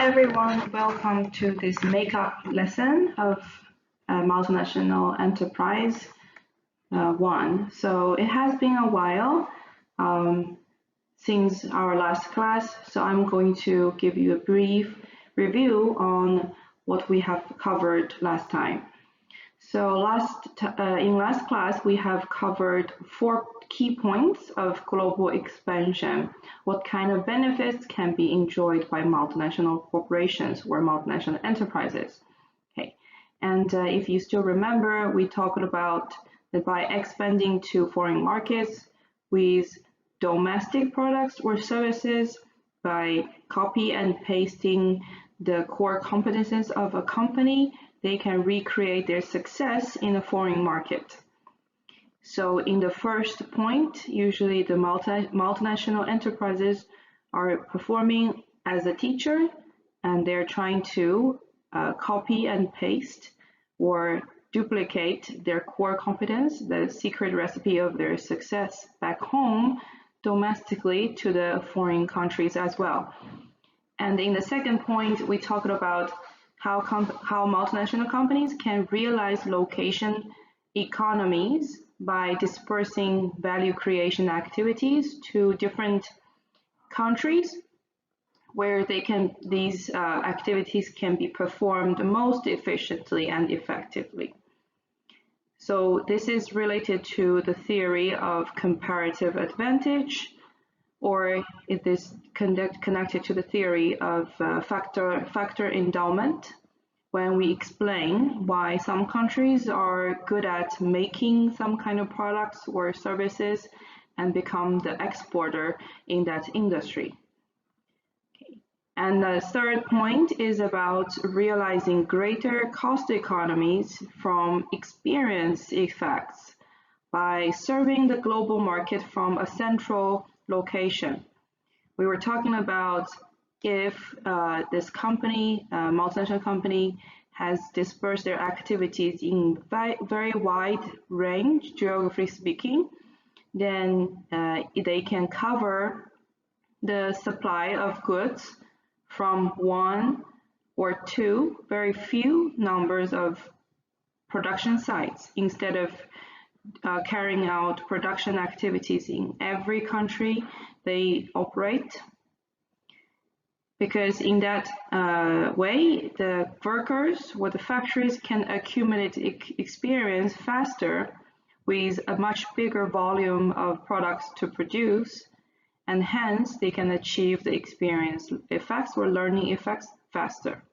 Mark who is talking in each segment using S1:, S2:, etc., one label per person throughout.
S1: everyone, welcome to this makeup lesson of multinational enterprise 1. So it has been a while since our last class, so I'm going to give you a brief review on what we have covered last time. So in last class, we have covered 4 key points of global expansion. What kind of benefits can be enjoyed by multinational corporations or multinational enterprises? Okay, and if you still remember, we talked about that by expanding to foreign markets with domestic products or services, by copy and pasting the core competences of a company, they can recreate their success in a foreign market. So in the first point, usually the multinational enterprises are performing as a teacher, and they're trying to copy and paste or duplicate their core competence, the secret recipe of their success back home, domestically to the foreign countries as well. And in the second point, we talked about how multinational companies can realize location economies by dispersing value creation activities to different countries where these activities can be performed most efficiently and effectively. So this is related to the theory of comparative advantage, or it is connected to the theory of factor endowment, when we explain why some countries are good at making some kind of products or services and become the exporter in that industry. Okay. And the third point is about realizing greater cost economies from experience effects by serving the global market from a central location. We were talking about if this company, multinational company, has dispersed their activities in very wide range, geographically speaking, then they can cover the supply of goods from 1 or 2 very few numbers of production sites instead of carrying out production activities in every country they operate, because in that way the workers or the factories can accumulate experience faster with a much bigger volume of products to produce, and hence they can achieve the experience effects or learning effects faster.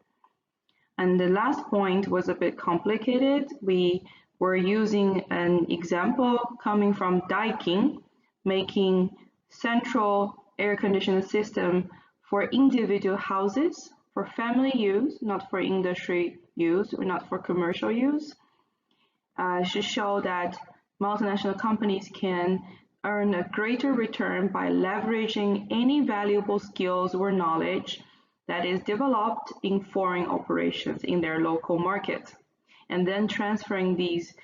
S1: And the last point was a bit complicated. We were using an example coming from Daikin, making central air conditioning system for individual houses, for family use, not for industry use or not for commercial use, to show that multinational companies can earn a greater return by leveraging any valuable skills or knowledge that is developed in foreign operations in their local market, and then transferring these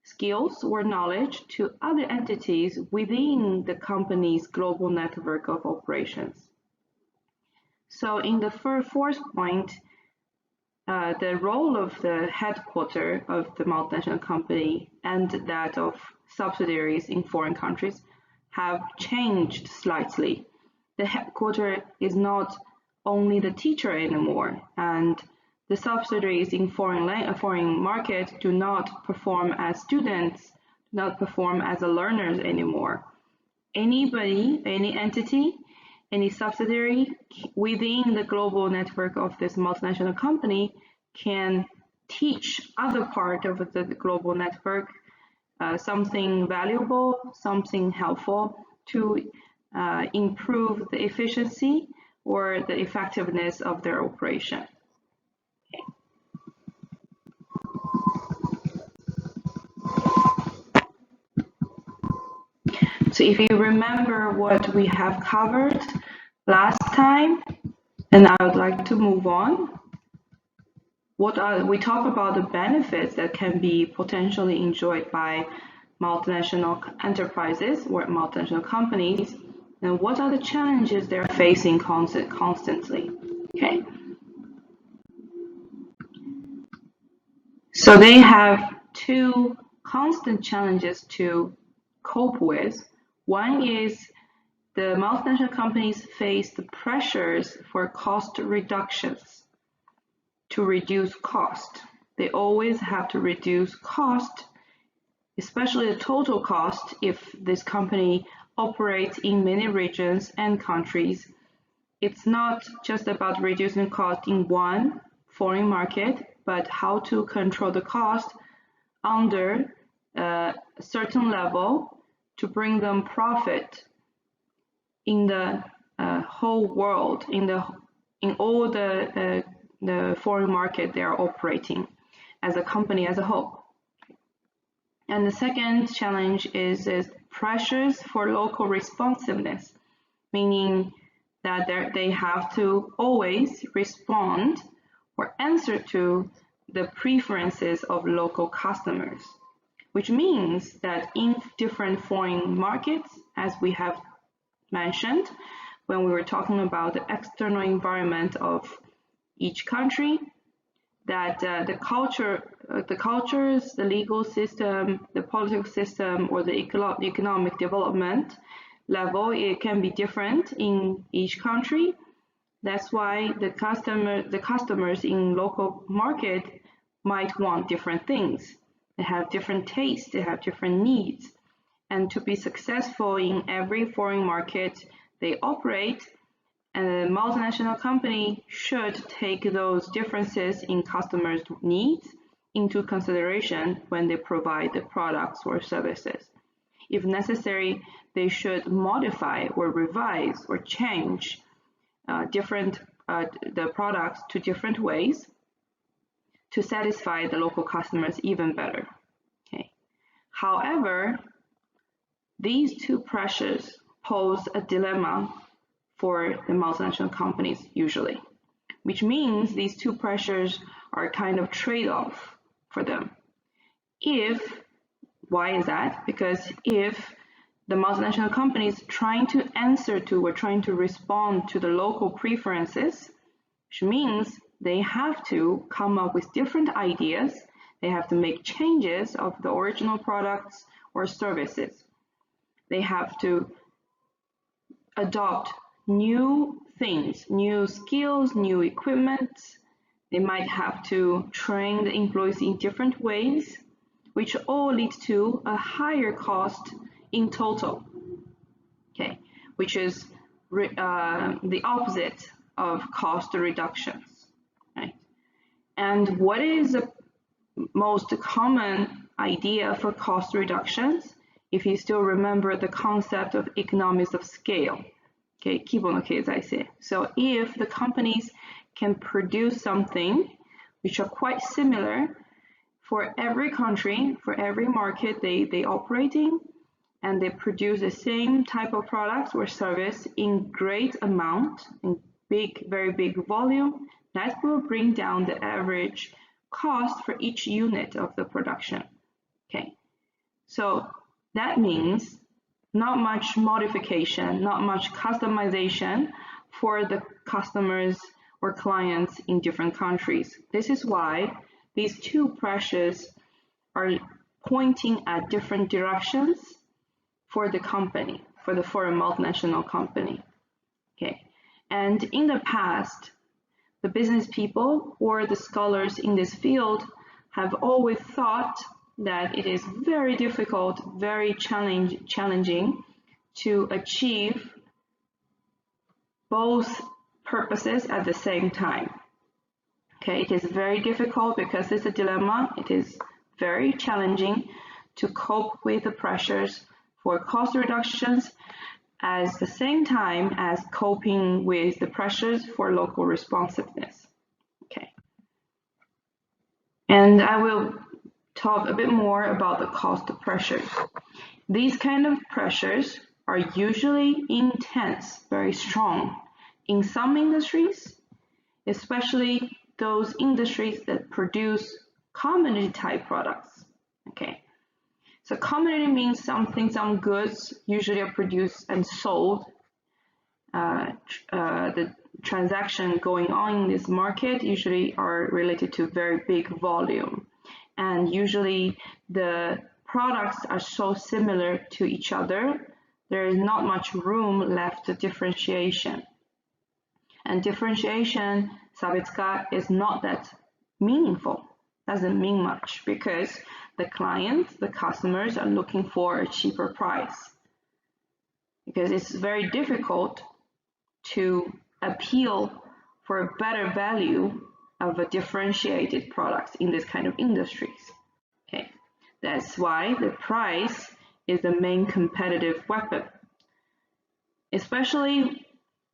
S1: skills or knowledge to other entities within the company's global network of operations. So in the fourth point, the role of the headquarters of the multinational company and that of subsidiaries in foreign countries have changed slightly. The headquarters is not only the teacher anymore, and the subsidiaries in foreign market do not perform as students, not perform as learners anymore. Anybody, any entity, any subsidiary within the global network of this multinational company can teach other part of the global network something valuable, something helpful to improve the efficiency or the effectiveness of their operation. Okay. So if you remember what we have covered last time, then I would like to move on. We talk about the benefits that can be potentially enjoyed by multinational enterprises or multinational companies, and what are the challenges they're facing constantly. Okay, So they have two constant challenges to cope with. One is the multinational companies face the pressures for cost reductions to reduce cost. They always have to reduce cost, especially the total cost if this company operates in many regions and countries. It's not just about reducing cost in one foreign market, but how to control the cost under a certain level to bring them profit in the whole world, in all the foreign market they are operating as a company as a whole. And the second challenge is pressures for local responsiveness, meaning that they have to always respond or answer to the preferences of local customers, which means that in different foreign markets, as we have mentioned when we were talking about the external environment of each country, that the cultures, the legal system, the political system, or the economic development level, it can be different in each country. That's why the customers in local market might want different things. They have different tastes, they have different needs. And to be successful in every foreign market they operate, a multinational company should take those differences in customers' needs into consideration when they provide the products or services. If necessary, they should modify or revise or change the products to different ways to satisfy the local customers even better. Okay. However, these two pressures pose a dilemma for the multinational companies usually, which means these two pressures are kind of trade-off for them. Why is that? Because if the multinational companies trying to answer to or trying to respond to the local preferences, which means they have to come up with different ideas, they have to make changes of the original products or services. They have to adopt new things, new skills, new equipment. They might have to train the employees in different ways, which all lead to a higher cost in total, okay, which is the opposite of cost reductions, right? And what is the most common idea for cost reductions? If you still remember the concept of economies of scale, okay, 規模の経済性. So if the companies can produce something which are quite similar for every country, for every market they operate in, and they produce the same type of products or service in great amount, in very big volume, that will bring down the average cost for each unit of the production. Okay, so that means not much modification, not much customization for the customers or clients in different countries. This is why these two pressures are pointing at different directions for the company, for the foreign multinational company. Okay, and in the past, the business people or the scholars in this field have always thought that it is very difficult, very challenging to achieve both purposes at the same time. Okay, it is very difficult because it's a dilemma. It is very challenging to cope with the pressures for cost reductions at the same time as coping with the pressures for local responsiveness. Okay, and I will talk a bit more about the cost pressures. These kind of pressures are usually intense, very strong in some industries, especially those industries that produce commodity type products. Okay, so commodity means some goods usually are produced and sold. The transaction going on in this market usually are related to very big volume. and usually the products are so similar to each other, there is not much room left to differentiation. And differentiation, sabitsuka, is not that meaningful, doesn't mean much, because the clients, the customers are looking for a cheaper price. Because it's very difficult to appeal for a better value of a differentiated product in this kind of industries. Okay, that's why the price is the main competitive weapon, especially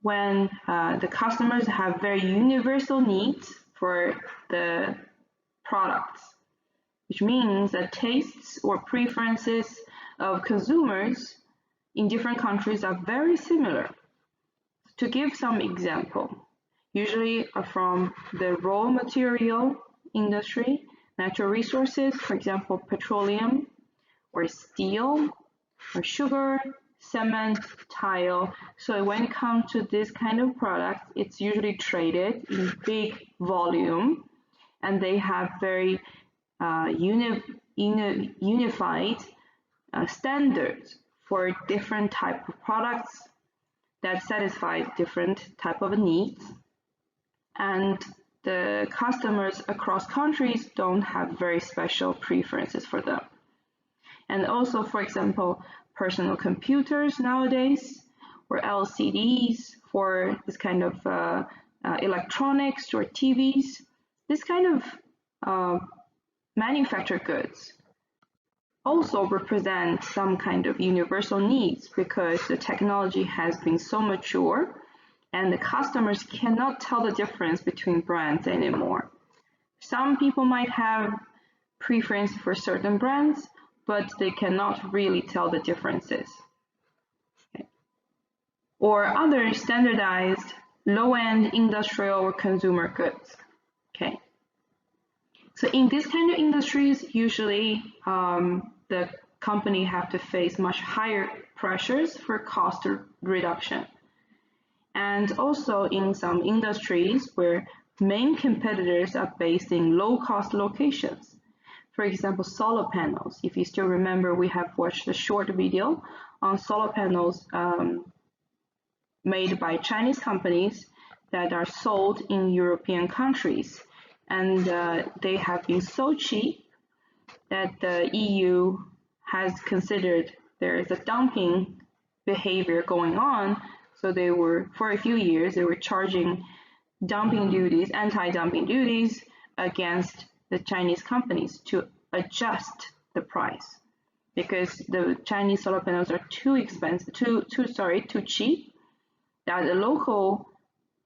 S1: when the customers have very universal needs for the products, which means that tastes or preferences of consumers in different countries are very similar. To give some example, usually from the raw material industry, natural resources, for example, petroleum or steel or sugar, cement, tile. So when it comes to this kind of product, it's usually traded in big volume, and they have very unified standards for different type of products that satisfy different type of needs. And the customers across countries don't have very special preferences for them. And also, for example, personal computers nowadays, or LCDs for this kind of electronics or TVs, this kind of manufactured goods also represent some kind of universal needs, because the technology has been so mature and the customers cannot tell the difference between brands anymore. Some people might have preference for certain brands, but they cannot really tell the differences. Okay. Or other standardized low-end industrial or consumer goods. Okay. So in this kind of industries, usually the company have to face much higher pressures for cost reduction. And also in some industries where main competitors are based in low-cost locations. For example, solar panels. If you still remember, we have watched a short video on solar panels made by Chinese companies that are sold in European countries. And they have been so cheap that the EU has considered there is a dumping behavior going on. So they were, for a few years, they were charging dumping duties, anti-dumping duties against the Chinese companies to adjust the price, because the Chinese solar panels are too expensive, too cheap, that the local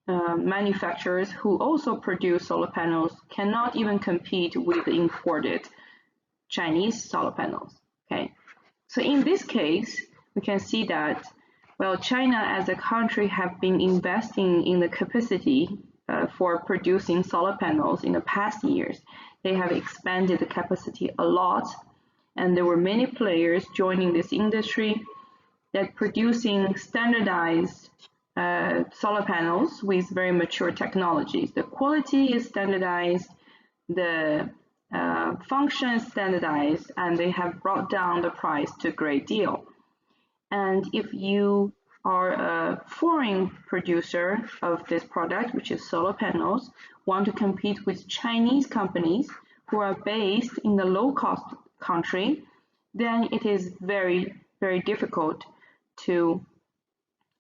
S1: manufacturers who also produce solar panels cannot even compete with the imported Chinese solar panels. Okay, so in this case, we can see that, well, China as a country have been investing in the capacity for producing solar panels in the past years. They have expanded the capacity a lot, and there were many players joining this industry that producing standardized solar panels with very mature technologies. The quality is standardized, the function is standardized, and they have brought down the price to a great deal. And if you are a foreign producer of this product, which is solar panels, want to compete with Chinese companies who are based in the low-cost country, then it is very, very difficult to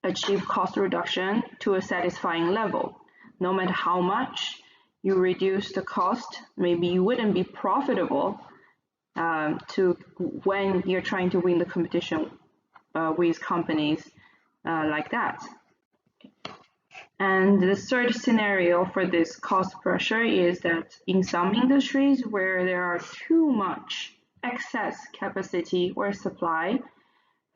S1: achieve cost reduction to a satisfying level. No matter how much you reduce the cost, maybe you wouldn't be profitable when you're trying to win the competition with companies like that. And the third scenario for this cost pressure is that in some industries where there are too much excess capacity or supply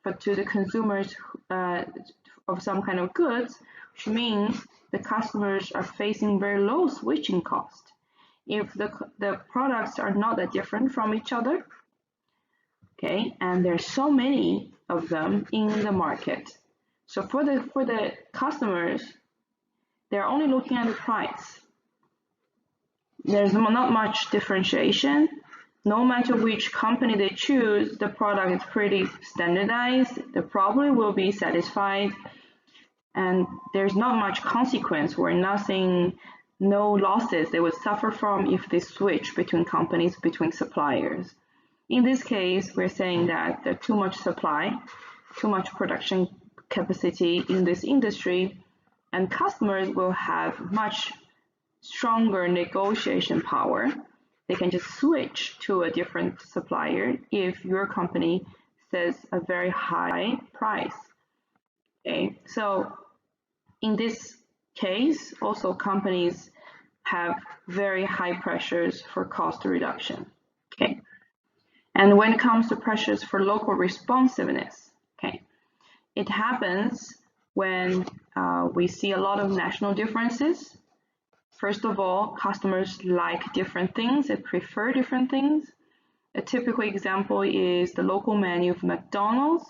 S1: but to the consumers of some kind of goods, which means the customers are facing very low switching cost. If the products are not that different from each other, okay, and there's so many of them in the market. So for the customers, they're only looking at the price. There's not much differentiation no matter which company they choose, the product is pretty standardized. They probably will be satisfied, and there's not much consequence or nothing, no losses they would suffer from if they switch between companies, between suppliers. In this case, we're saying that there's too much supply, too much production capacity in this industry, and customers will have much stronger negotiation power. They can just switch to a different supplier if your company says a very high price. Okay, so in this case, also companies have very high pressures for cost reduction. Okay, and when it comes to pressures for local responsiveness, okay, it happens when we see a lot of national differences. First of all, customers like different things, they prefer different things. A typical example is the local menu of McDonald's,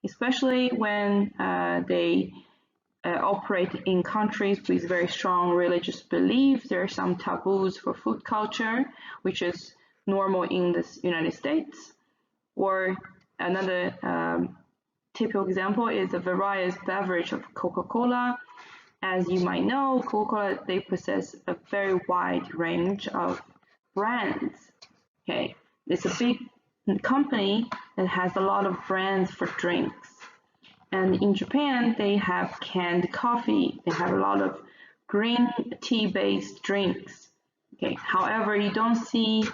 S1: especially when they operate in countries with very strong religious beliefs. There are some taboos for food culture, which is normal in the United States. Or another typical example is the various beverage of Coca-Cola. As you might know, Coca-Cola, they possess a very wide range of brands. Okay, it's a big company that has a lot of brands for drinks. And in Japan, they have canned coffee. They have a lot of green tea-based drinks. Okay, however, you don't see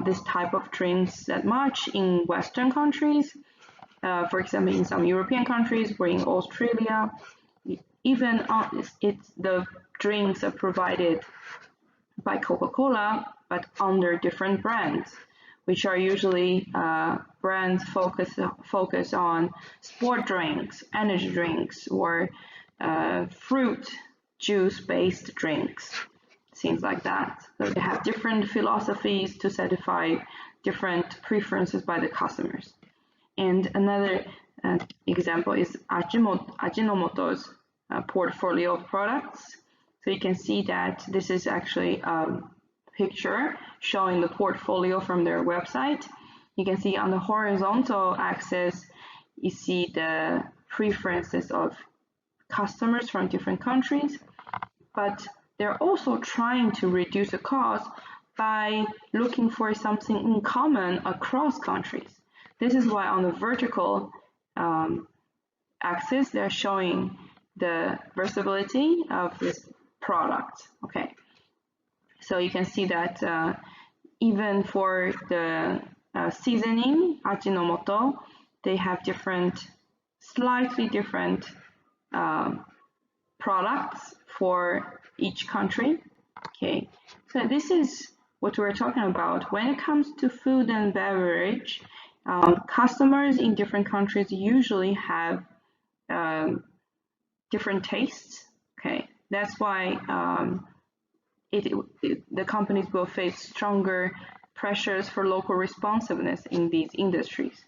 S1: this type of drinks that much in Western countries. For example, in some European countries or in Australia, even the drinks are provided by Coca-Cola, but under different brands, which are usually brands focus on sport drinks, energy drinks, or fruit juice-based drinks, things like that. So they have different philosophies to satisfy different preferences by the customers. And another example is Ajinomoto's portfolio of products. So you can see that this is actually a picture showing the portfolio from their website. You can see on the horizontal axis, you see the preferences of customers from different countries, but they're also trying to reduce the cost by looking for something in common across countries. This is why on the vertical axis, they're showing the versatility of this product. Okay, so you can see that even for the seasoning, Ajinomoto, they have slightly different products for each country. Okay, so this is what we're talking about. When it comes to food and beverage, customers in different countries usually have different tastes. Okay, that's why the companies will face stronger pressures for local responsiveness in these industries.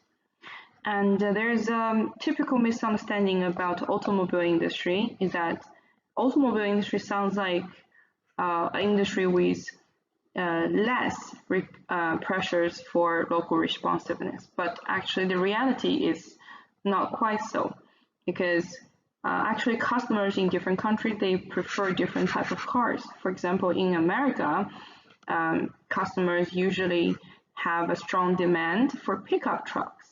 S1: And there's a typical misunderstanding about automobile industry is that automobile industry sounds like an industry with less pressures for local responsiveness, but actually the reality is not quite so, because actually customers in different countries, they prefer different type of cars. For example, in America, customers usually have a strong demand for pickup trucks.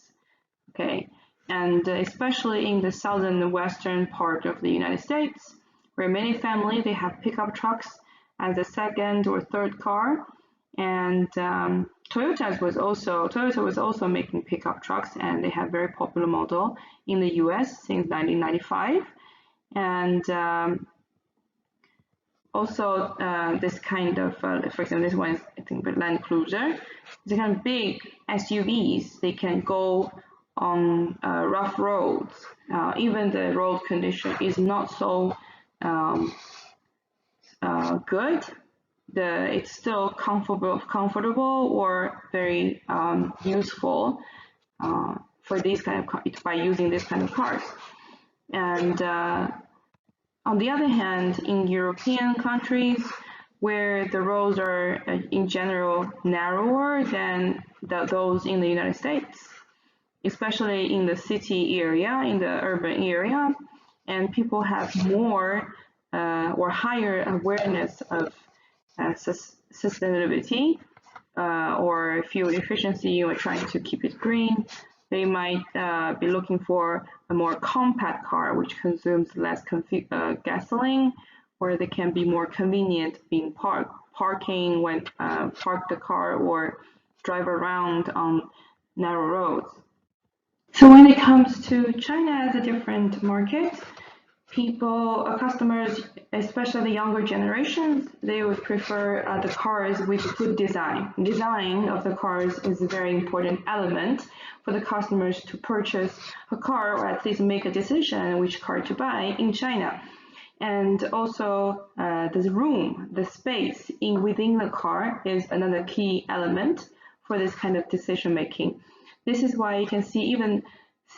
S1: Okay, and especially in the southern and western part of the United States, where many families, they have pickup trucks as a second or third car. And Toyota was also making pickup trucks, and they have very popular model in the US since 1995. And also this kind of, for example, this one is, I think, the Land Cruiser. It's kind of big SUVs. They can go on rough roads. Even the road condition is not so good. It's still comfortable or very useful for these kind of by using this kind of cars. And on the other hand, in European countries, where the roads are in general narrower than those in the United States, especially in the city area, in the urban area, and people have more or higher awareness of sustainability or fuel efficiency, or trying to keep it green. They might be looking for a more compact car which consumes less gasoline, or they can be more convenient being parking when park the car or drive around on narrow roads. So when it comes to China as a different market, customers, especially the younger generations, they would prefer the cars with good design. Design of the cars is a very important element for the customers to purchase a car, or at least make a decision which car to buy in China. And also the room, the space within the car is another key element for this kind of decision making. This is why you can see even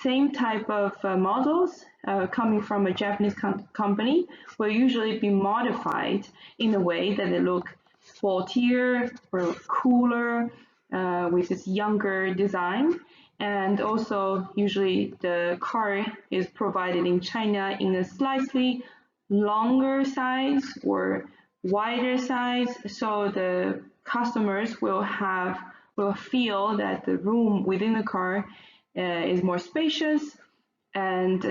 S1: same type of models coming from a Japanese company will usually be modified in a way that they look sportier or cooler with this younger design. And also usually the car is provided in China in a slightly longer size or wider size, so the customers will feel that the room within the car is more spacious, and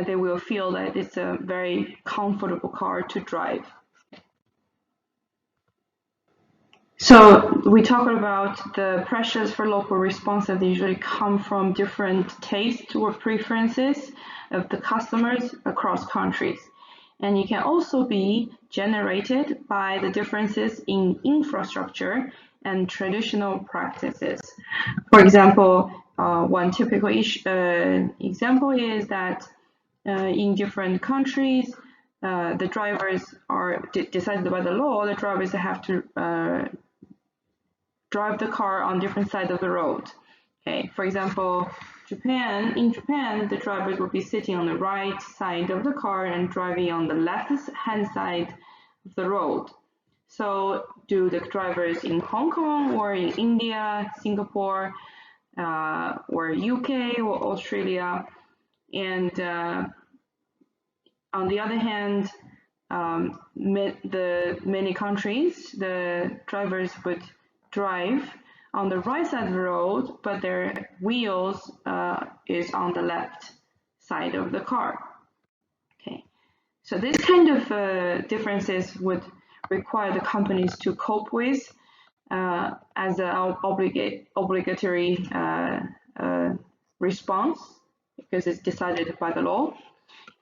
S1: they will feel that it's a very comfortable car to drive. So we talked about the pressures for local response that usually come from different tastes or preferences of the customers across countries. And it can also be generated by the differences in infrastructure and traditional practices. For example, one typical example is that in different countries, the drivers are decided by the law, the drivers have to drive the car on different sides of the road. Okay, for example, in Japan, the drivers will be sitting on the right side of the car and driving on the left-hand side of the road. So do the drivers in Hong Kong or in India, Singapore, or UK or Australia? And on the other hand, many countries, the drivers would drive on the right side of the road, but their wheels is on the left side of the car. Okay, so this kind of differences would require the companies to cope with as an obligatory response, because it's decided by the law.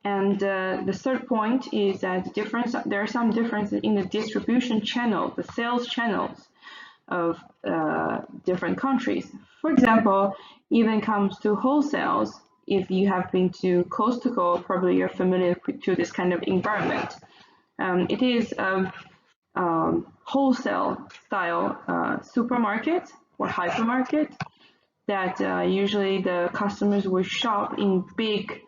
S1: And the third point is that there are some differences in the distribution channel, the sales channels of different countries. For example, even comes to wholesales, if you have been to Costco, probably you're familiar to this kind of environment. It is a wholesale style supermarket or hypermarket that usually the customers will shop in big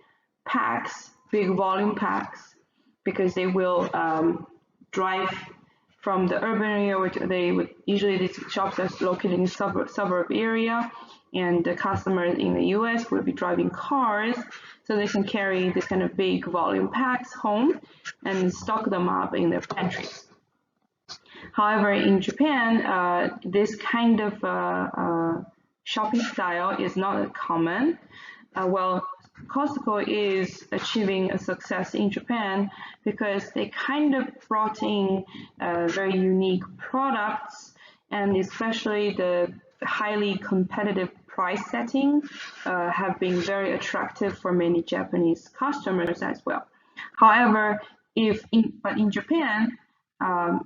S1: packs, big volume packs, because they will drive from the urban area, which usually these shops are located in suburb area, and the customers in the US will be driving cars, so they can carry this kind of big volume packs home and stock them up in their pantries. However, in Japan, this kind of shopping style is not common. Well, Costco is achieving a success in Japan because they kind of brought in very unique products, and especially the highly competitive price setting have been very attractive for many Japanese customers as well. However, in Japan,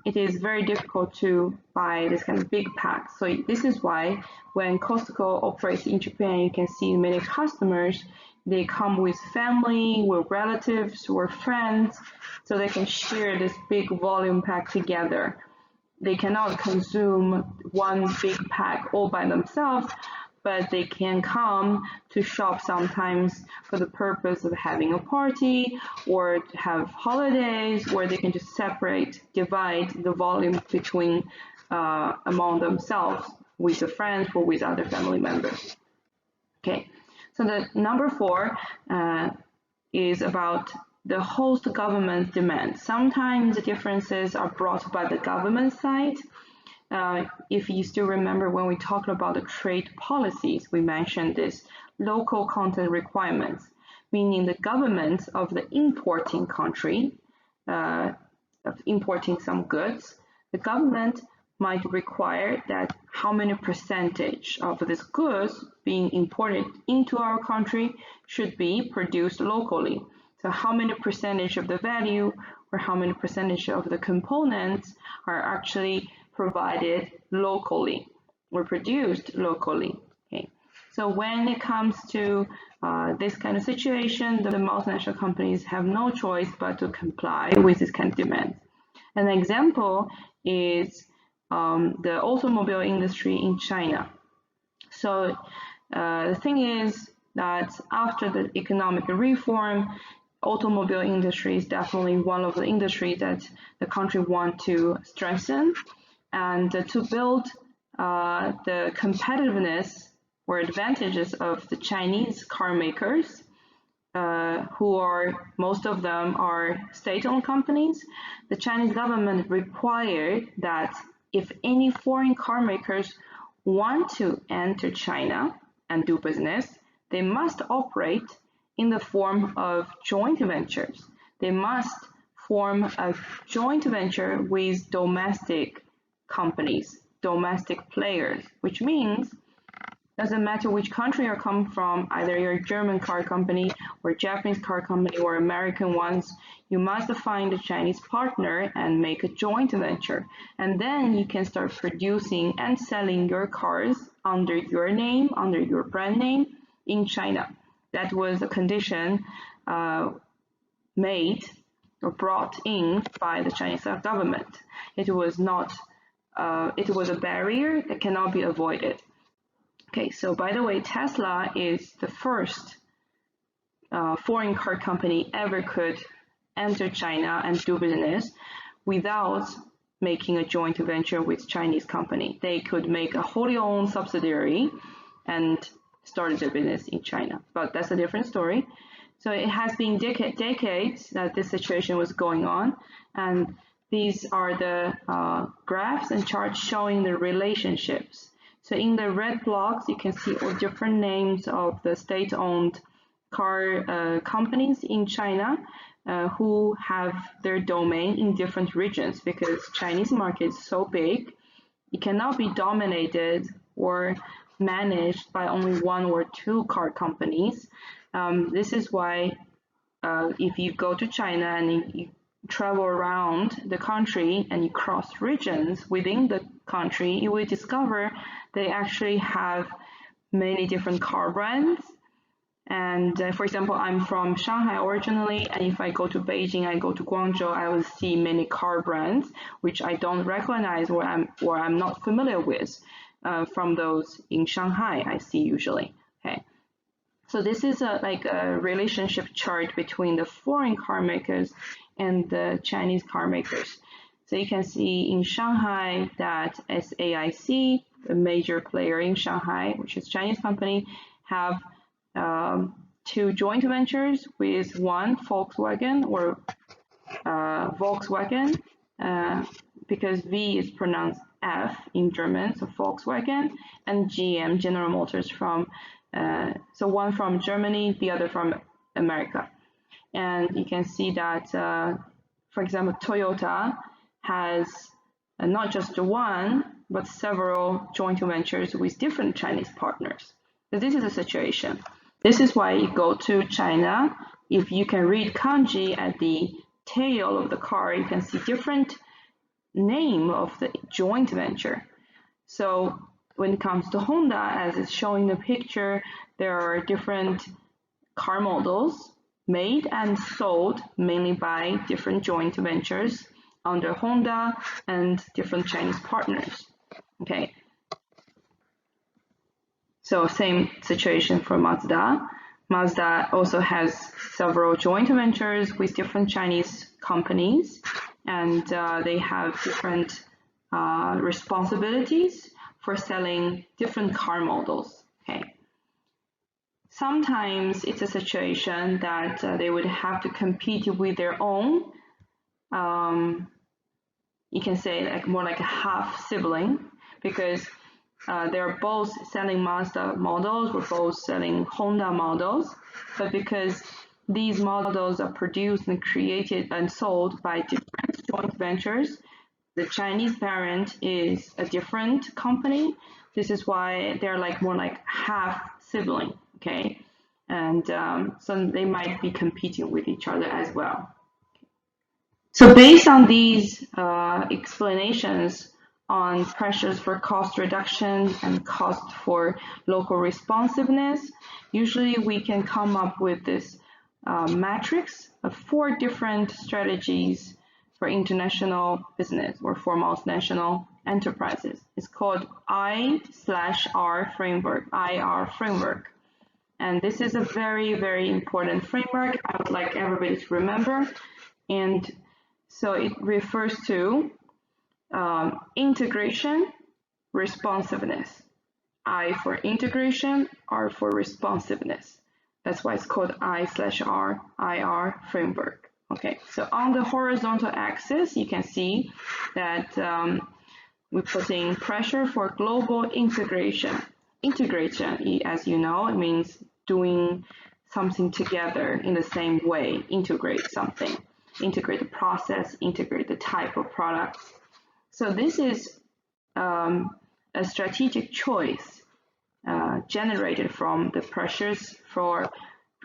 S1: it is very difficult to buy this kind of big pack. So this is why when Costco operates in Japan, you can see many customers, they come with family, with relatives, or friends, so they can share this big volume pack together. They cannot consume one big pack all by themselves, but they can come to shop sometimes for the purpose of having a party or to have holidays, where they can just divide the volume between among themselves with the friends or with other family members. Okay, so the number 4 is about the host government demand. Sometimes the differences are brought by the government side. If you still remember when we talked about the trade policies, we mentioned this local content requirements, meaning the government of the importing country, of importing some goods, the government might require that how many percentage of these goods being imported into our country should be produced locally. So how many percentage of the value or how many percentage of the components are actually provided locally or produced locally. Okay. So when it comes to this kind of situation, the multinational companies have no choice but to comply with this kind of demand. An example is the automobile industry in China. So the thing is that after the economic reform, automobile industry is definitely one of the industries that the country wants to strengthen, and to build the competitiveness or advantages of the Chinese car makers, who are, most of them are state-owned companies. The Chinese government required that if any foreign car makers want to enter China and do business, they must operate in the form of joint ventures. They must form a joint venture with domestic companies, domestic players, which means doesn't matter which country you come from, either you're a German car company or Japanese car company or American ones, you must find a Chinese partner and make a joint venture. And then you can start producing and selling your cars under your name, under your brand name in China. That was a condition made or brought in by the Chinese government. It was not, it was a barrier that cannot be avoided. Okay, so by the way, Tesla is the first foreign car company ever could enter China and do business without making a joint venture with Chinese company. They could make a wholly owned subsidiary and started their business in China, but that's a different story. So it has been decades that this situation was going on, and these are the graphs and charts showing the relationships. So in the red blocks, you can see all different names of the state-owned car companies in China who have their domain in different regions, because Chinese market is so big, it cannot be dominated or managed by only 1 or 2 car companies. This is why if you go to China and you travel around the country and you cross regions within the country, you will discover they actually have many different car brands. And for example, I'm from Shanghai originally, and if I go to Beijing, I go to Guangzhou, I will see many car brands which I don't recognize or I'm not familiar with from those in Shanghai I see usually. Okay, so this is like a relationship chart between the foreign car makers and the Chinese car makers. So you can see in Shanghai that SAIC, the major player in Shanghai, which is a Chinese company, have 2 joint ventures with one Volkswagen or Volkswagen, because V is pronounced F in German, so Volkswagen, and GM, General Motors, from so one from Germany, the other from America. And you can see that, for example, Toyota has not just one, but several joint ventures with different Chinese partners. So this is the situation. This is why you go to China. If you can read kanji at the tail of the car, you can see different name of the joint venture. So when it comes to Honda, as it's showing the picture, there are different car models made and sold mainly by different joint ventures under Honda and different Chinese partners. Okay. So same situation for Mazda. Mazda also has several joint ventures with different Chinese companies, and they have different responsibilities for selling different car models. Okay. Sometimes it's a situation that they would have to compete with their own, you can say like more like a half sibling, because they're both selling Mazda models, we're both selling Honda models, but because these models are produced and created and sold by different joint ventures, the Chinese parent is a different company. This is why they're like more like half sibling, okay? And so they might be competing with each other as well. So based on these explanations on pressures for cost reduction and cost for local responsiveness, usually we can come up with this matrix of 4 different strategies for international business or for multinational enterprises. It's called I/R framework, IR framework. And this is a very, very important framework I would like everybody to remember. And so it refers to integration, responsiveness. I for integration, R for responsiveness. That's why it's called I/R, IR framework. Okay, so on the horizontal axis, you can see that we put in pressure for global integration. Integration, as you know, it means doing something together in the same way, integrate something, integrate the process, integrate the type of products. So this is a strategic choice generated from the pressures for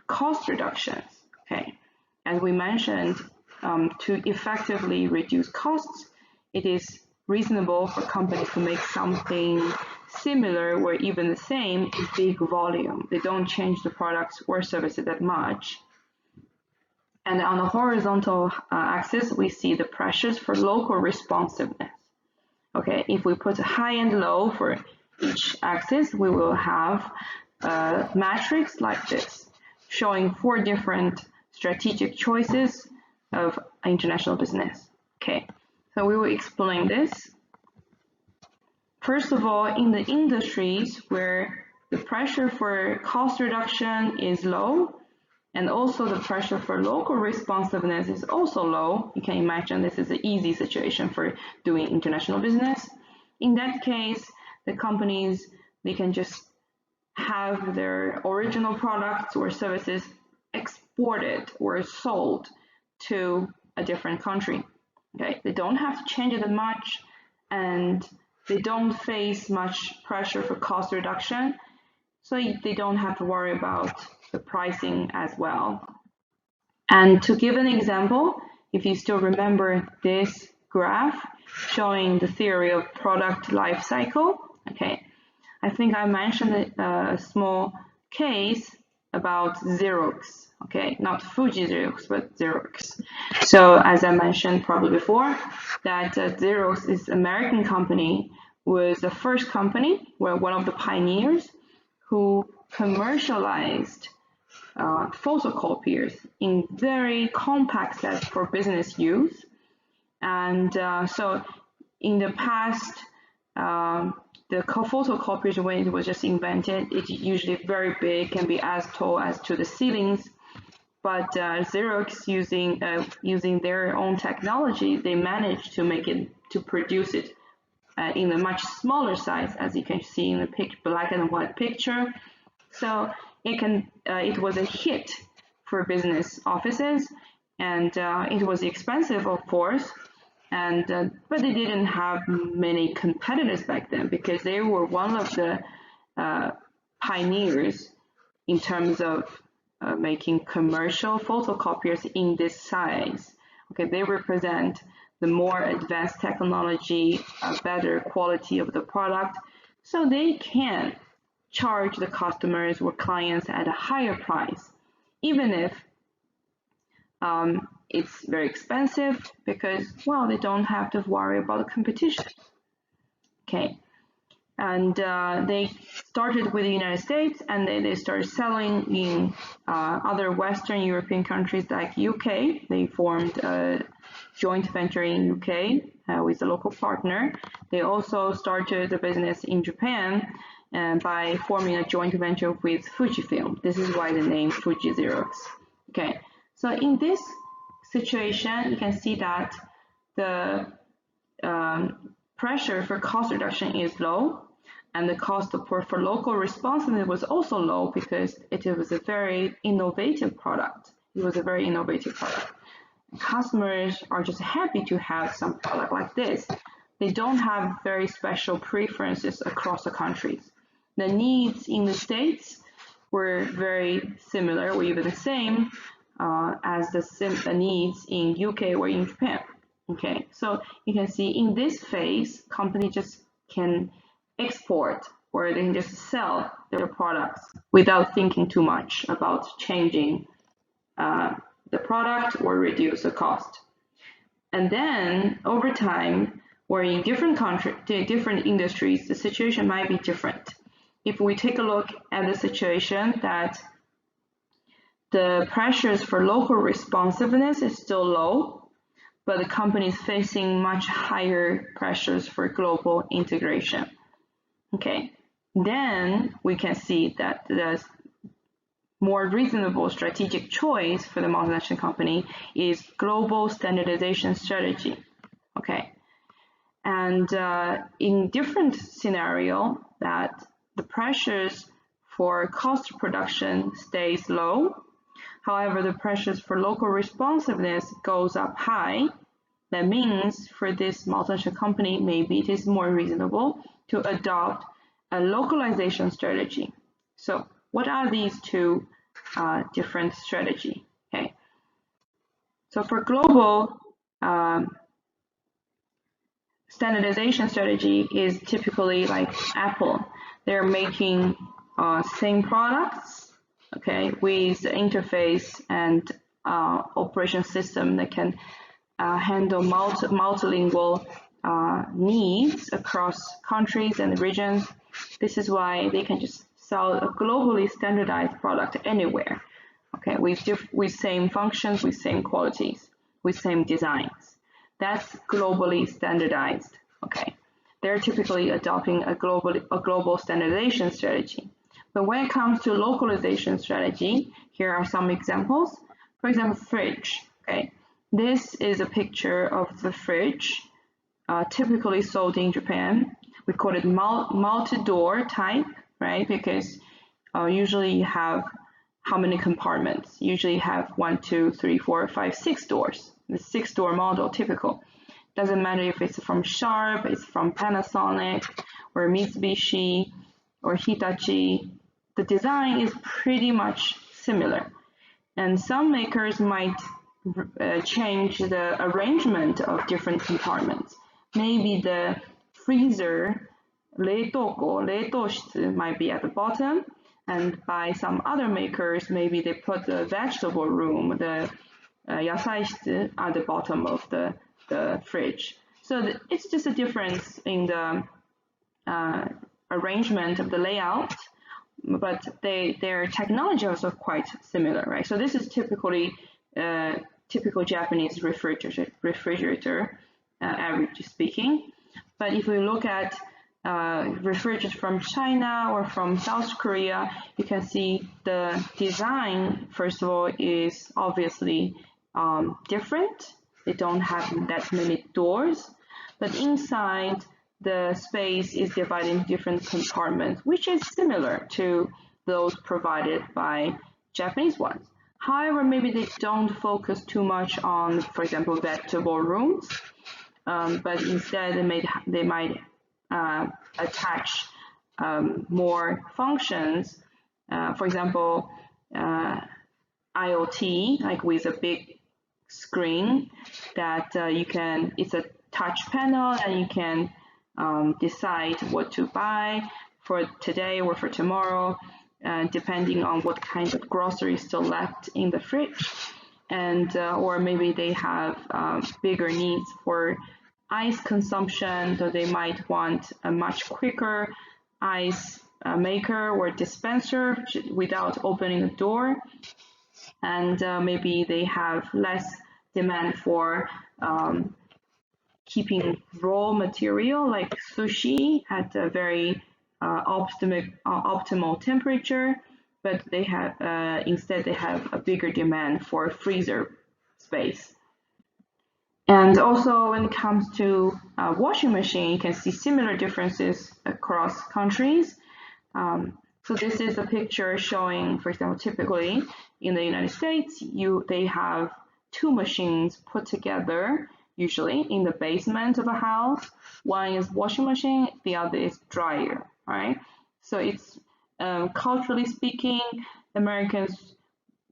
S1: cost reductions. Okay, as we mentioned, to effectively reduce costs, it is reasonable for companies to make something similar or even the same in big volume. They don't change the products or services that much. And on the horizontal axis, we see the pressures for local responsiveness. Okay, if we put a high and low for each axis, we will have a matrix like this, showing 4 different strategic choices of international business. Okay, so we will explain this. First of all, in the industries where the pressure for cost reduction is low, and also the pressure for local responsiveness is also low, you can imagine this is an easy situation for doing international business. In that case, the companies, they can just have their original products or services exported or sold to a different country. Okay, they don't have to change it that much, and they don't face much pressure for cost reduction, so they don't have to worry about the pricing as well. And to give an example, if you still remember this graph showing the theory of product life cycle, okay, I think I mentioned a small case about Xerox, okay, not Fuji Xerox, but Xerox. So as I mentioned probably before, that Xerox is an American company, was the first company, well, one of the pioneers who commercialized photocopiers in very compact sets for business use. And so in the past, the photocopiers, when it was just invented, it's usually very big, can be as tall as to the ceilings. But Xerox, using their own technology, they managed to make it, to produce it in a much smaller size, as you can see in the black and white picture. So it was a hit for business offices, and it was expensive, of course, and but they didn't have many competitors back then because they were one of the pioneers in terms of making commercial photocopiers in this size. Okay, they represent the more advanced technology, a better quality of the product, so they can charge the customers or clients at a higher price, even if it's very expensive, because, well, they don't have to worry about the competition. Okay, And they started with the United States, and they started selling in other Western European countries like UK. They formed a joint venture in UK with a local partner. They also started a business in Japan by forming a joint venture with Fujifilm. This is why the name Fuji Xerox. Okay, so in this situation, you can see that the pressure for cost reduction is low, and the cost for local responsiveness was also low because it was a very innovative product. It was a very innovative product. Customers are just happy to have some product like this. They don't have very special preferences across the countries. The needs in the States were very similar or even the same as the needs in UK or in Japan. Okay, so you can see in this phase, companies just can export or they can just sell their products without thinking too much about changing the product or reduce the cost. And then over time, or in different countries, different industries, the situation might be different. If we take a look at the situation that the pressures for local responsiveness is still low, but the company is facing much higher pressures for global integration. Okay, then we can see that the more reasonable strategic choice for the multinational company is global standardization strategy. Okay, and in different scenario that the pressures for cost production stays low, however the pressures for local responsiveness goes up high. That means for this multinational company, maybe it is more reasonable to adopt a localization strategy. So what are these two different strategies? Okay. So for global standardization strategy is typically like Apple. They're making same products, okay, with the interface and operation system that can handle multilingual needs across countries and regions. This is why they can just sell a globally standardized product anywhere, okay, with same functions, with same qualities, with same designs. That's globally standardized, okay. They're typically adopting a global standardization strategy. But when it comes to localization strategy, here are some examples. For example, fridge, okay. This is a picture of the fridge typically sold in Japan. We call it multi-door type, right? Because usually you have how many compartments? Usually you have 1, 2, 3, 4, 5, 6 doors. The 6-door model typical. Doesn't matter if it's from Sharp, it's from Panasonic, or Mitsubishi, or Hitachi. The design is pretty much similar. And some makers might change the arrangement of different compartments. Maybe the freezer, 冷凍庫, 冷凍室 might be at the bottom, and by some other makers, maybe they put the vegetable room, the 野菜室 at the bottom of the fridge. So it's just a difference in the arrangement of the layout, but their technology is also quite similar, right? So this is typically typical Japanese refrigerator, average speaking. But if we look at refrigerators from China or from South Korea, you can see the design, first of all, is obviously different. They don't have that many doors, but inside the space is divided into different compartments, which is similar to those provided by Japanese ones. However, maybe they don't focus too much on, for example, vegetable rooms, but instead they might attach more functions. For example, IoT, like with a big screen that it's a touch panel, and you can decide what to buy for today or for tomorrow, depending on what kind of groceries still left in the fridge. And or maybe they have bigger needs for ice consumption, so they might want a much quicker ice maker or dispenser without opening the door, and maybe they have less demand for keeping raw material like sushi at a very optimal temperature, but they have instead they have a bigger demand for freezer space. And also when it comes to washing machine, you can see similar differences across countries. So this is a picture showing, for example, typically in the United States, they have two machines put together, usually in the basement of a house. One is washing machine, the other is dryer, right? So it's culturally speaking, Americans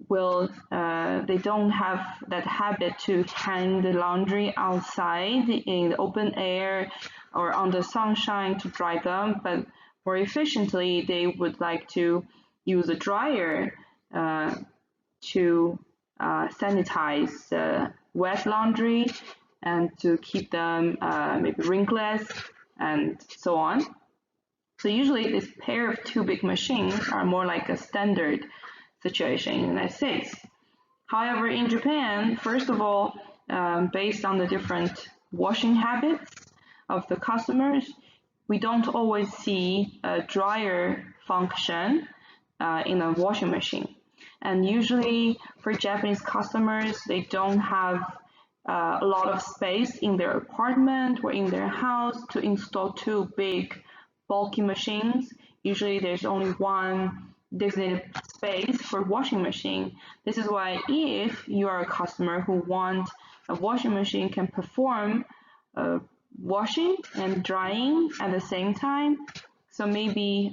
S1: will they don't have that habit to hang the laundry outside in the open air or under sunshine to dry them, but more efficiently they would like to use a dryer to sanitize wet laundry and to keep them maybe wrinkless and so on. So usually this pair of two big machines are more like a standard situation in the United States. However, in Japan, first of all, based on the different washing habits of the customers, we don't always see a dryer function in a washing machine. And usually for Japanese customers, they don't have a lot of space in their apartment or in their house to install two big bulky machines. Usually there's only one designated space for washing machine. This is why if you are a customer who wants a washing machine can perform washing and drying at the same time, so maybe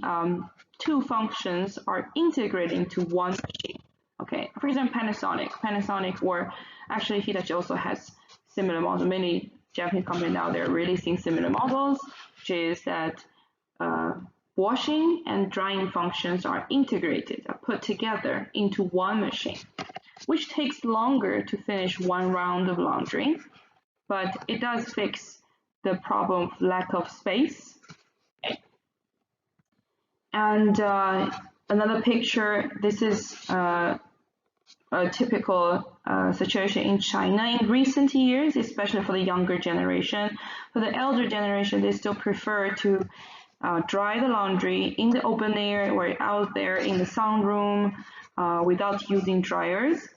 S1: two functions are integrated into one machine. Okay, for example, Panasonic, or actually Hitachi also has similar models. Many Japanese companies now they're releasing similar models, which is that washing and drying functions are integrated, are put together into one machine, which takes longer to finish one round of laundry, but it does fix the problem of lack of space. And another picture, this is a typical situation in China in recent years, especially for the younger generation. For the elder generation, they still prefer to dry the laundry in the open air or out there in the sunroom without using dryers.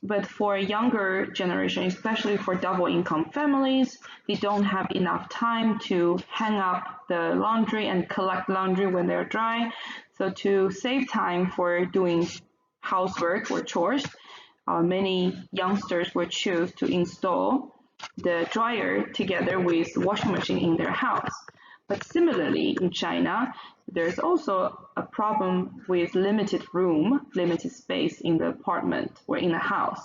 S1: But for a younger generation, especially for double income families, they don't have enough time to hang up the laundry and collect laundry when they're dry. So to save time for doing housework or chores, many youngsters will choose to install the dryer together with the washing machine in their house. But similarly, in China, there's also a problem with limited room, limited space in the apartment or in the house.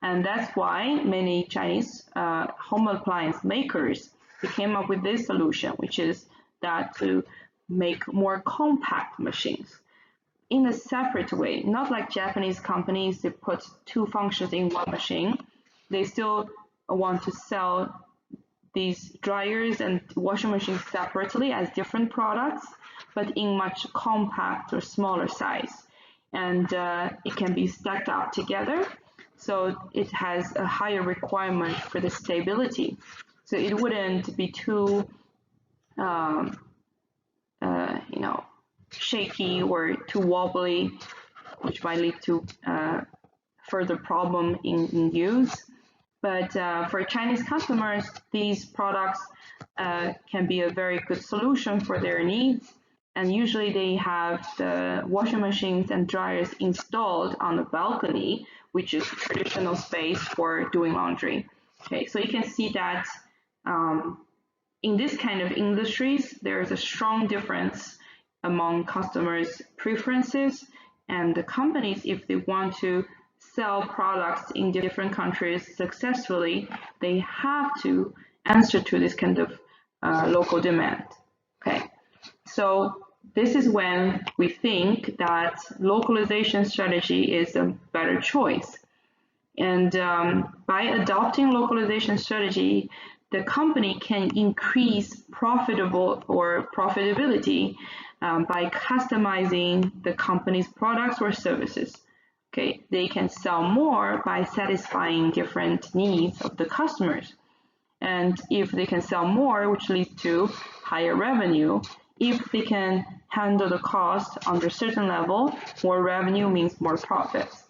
S1: And that's why many Chinese home appliance makers came up with this solution, which is that to make more compact machines in a separate way, not like Japanese companies, they put two functions in one machine. They still want to sell these dryers and washing machines separately as different products, but in much compact or smaller size. And it can be stacked up together, so it has a higher requirement for the stability. So it wouldn't be too, shaky or too wobbly, which might lead to further problem in use. But for Chinese customers, these products can be a very good solution for their needs. And usually they have the washing machines and dryers installed on the balcony, which is traditional space for doing laundry. Okay, so you can see that in this kind of industries, there is a strong difference among customers' preferences, and the companies, if they want to sell products in different countries successfully, they have to answer to this kind of local demand. Okay, so this is when we think that localization strategy is a better choice. And by adopting localization strategy, the company can increase profitability by customizing the company's products or services. Okay, they can sell more by satisfying different needs of the customers. And if they can sell more, which leads to higher revenue, if they can handle the cost under a certain level, more revenue means more profits.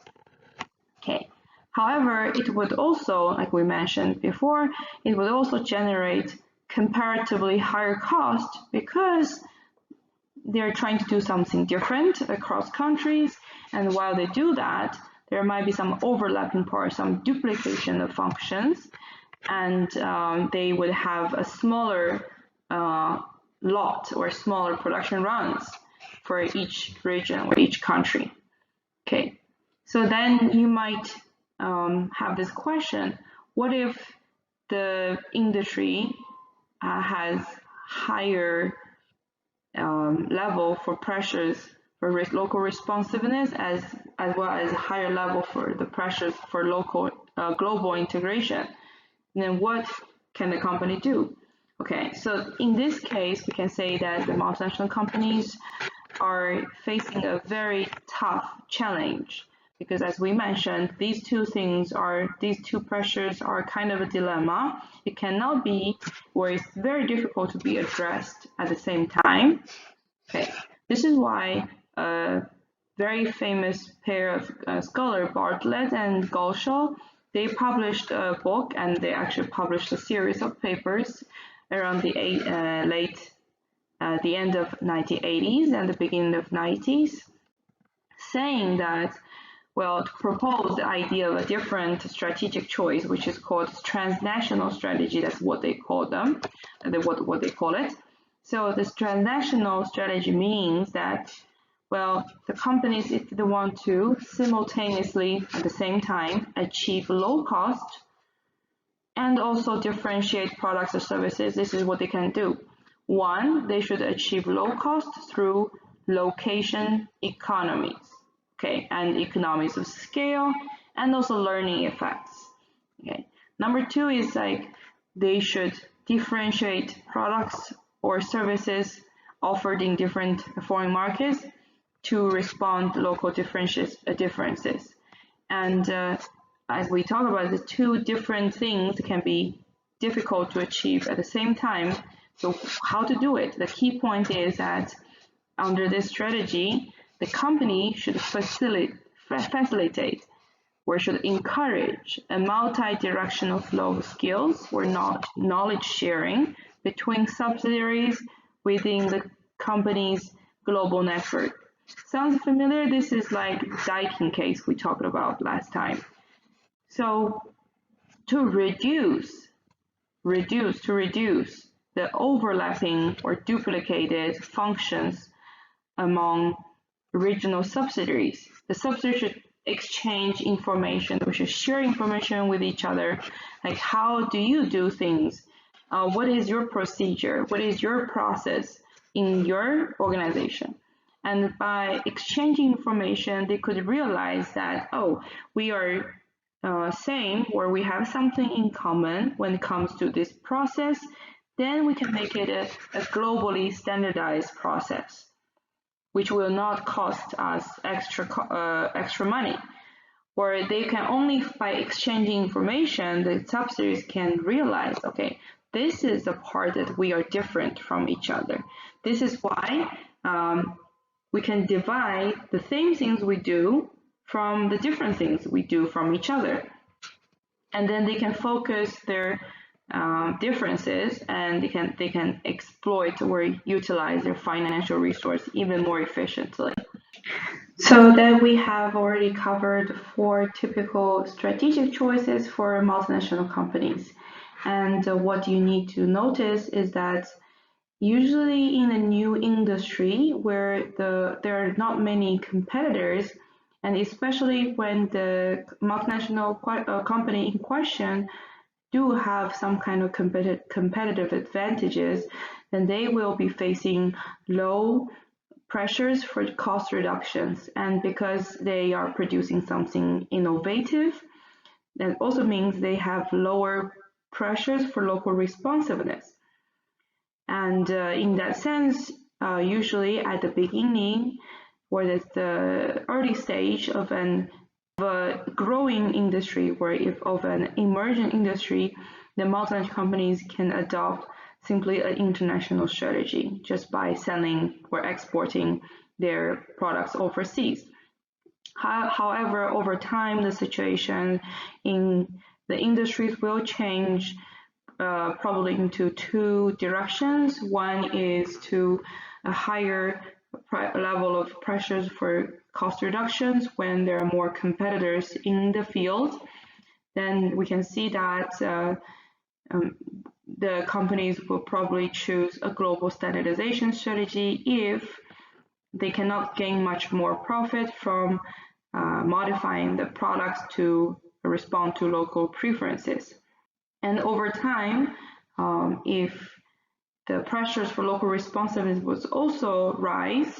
S1: Okay. However, it would also, like we mentioned before, it would also generate comparatively higher cost because they're trying to do something different across countries, and while they do that, there might be some overlapping parts, some duplication of functions, and they would have a smaller lot or smaller production runs for each region or each country. Okay, so then you might have this question: what if the industry has higher level for pressures for local responsiveness as well as higher level for the pressures for local global integration? Then what can the company do? Okay, so in this case, we can say that the multinational companies are facing a very tough challenge because, as we mentioned, these two pressures are kind of a dilemma. It cannot be, or it's very difficult to be addressed at the same time. Okay, this is why a very famous pair of scholars, Bartlett and Gulshaw, they published a book, and they actually published a series of papers around the end of 1980s and the beginning of 90s, saying that, well, to propose the idea of a different strategic choice, which is called transnational strategy. That's what they call them, what they call it. So this transnational strategy means that, well, the companies, if they want to simultaneously at the same time achieve low cost and also differentiate products or services, this is what they can do. One, they should achieve low cost through location economies, okay, and economies of scale, and also learning effects. Okay. Number two is like they should differentiate products or services offered in different foreign markets to respond to local differences. And as we talk about, the two different things can be difficult to achieve at the same time. So how to do it? The key point is that under this strategy, the company should facilitate or should encourage a multi-directional flow of skills or knowledge sharing between subsidiaries within the company's global network. Sounds familiar? This is like Daikin case we talked about last time. So to reduce the overlapping or duplicated functions among regional subsidiaries, the subsidiaries should exchange information, we should share information with each other, like how do you do things? What is your procedure? What is your process in your organization? And by exchanging information, they could realize that, oh, we are same, or we have something in common when it comes to this process. Then we can make it a globally standardized process, which will not cost us extra money. Or they can only, by exchanging information, the subsidiaries can realize, okay, this is the part that we are different from each other. This is why we can divide the same things we do from the different things we do from each other. And then they can focus their differences, and they can exploit or utilize their financial resource even more efficiently. So then we have already covered 4 typical strategic choices for multinational companies. And what you need to notice is that usually in a new industry where there are not many competitors, and especially when the multinational company in question do have some kind of competitive advantages, then they will be facing low pressures for cost reductions. And because they are producing something innovative, that also means they have lower pressures for local responsiveness. And in that sense, usually at the beginning or at the early stage of a growing industry or of an emerging industry, the multinational companies can adopt simply an international strategy just by selling or exporting their products overseas. However, over time, the situation in the industries will change probably into two directions. One is to a higher level of pressures for cost reductions when there are more competitors in the field. Then we can see that the companies will probably choose a global standardization strategy if they cannot gain much more profit from modifying the products to respond to local preferences. And over time, if the pressures for local responsiveness would also rise,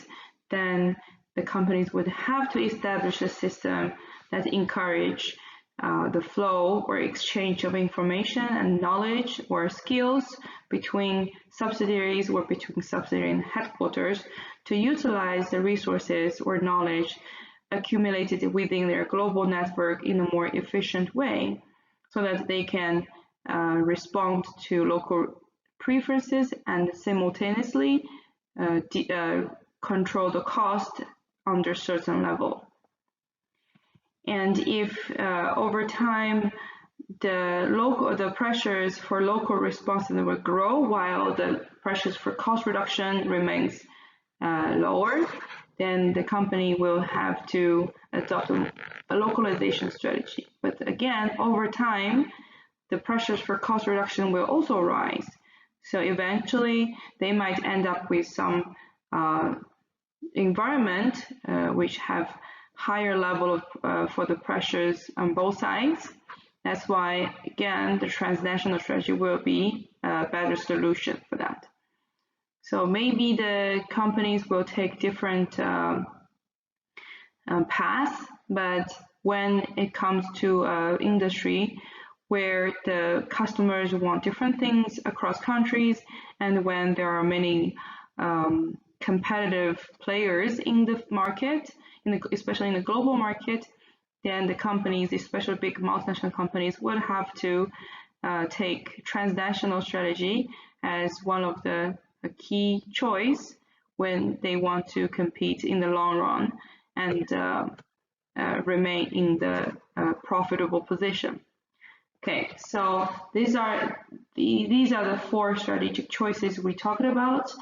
S1: then the companies would have to establish a system that encourage the flow or exchange of information and knowledge or skills between subsidiaries or between subsidiary and headquarters to utilize the resources or knowledge accumulated within their global network in a more efficient way so that they can respond to local preferences and simultaneously control the cost under certain level. And if over time the pressures for local responsiveness will grow while the pressures for cost reduction remains lower, then the company will have to adopt a localization strategy. But again, over time, the pressures for cost reduction will also rise. So eventually, they might end up with some environment which have higher level of for the pressures on both sides. That's why, again, the transnational strategy will be a better solution for that. So maybe the companies will take different paths, but when it comes to industry where the customers want different things across countries, and when there are many competitive players in the market, especially in the global market, then the companies, especially big multinational companies, would have to take transnational strategy as one of the key choice when they want to compete in the long run and remain in the profitable position. Okay, so these are the four strategic choices we talked about,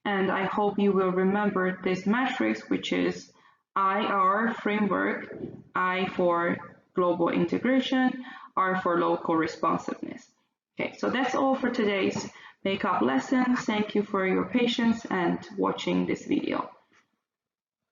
S1: and I hope you will remember this matrix, which is IR framework, I for global integration, R for local responsiveness. Okay, so that's all for today's makeup lesson. Thank you for your patience and watching this video.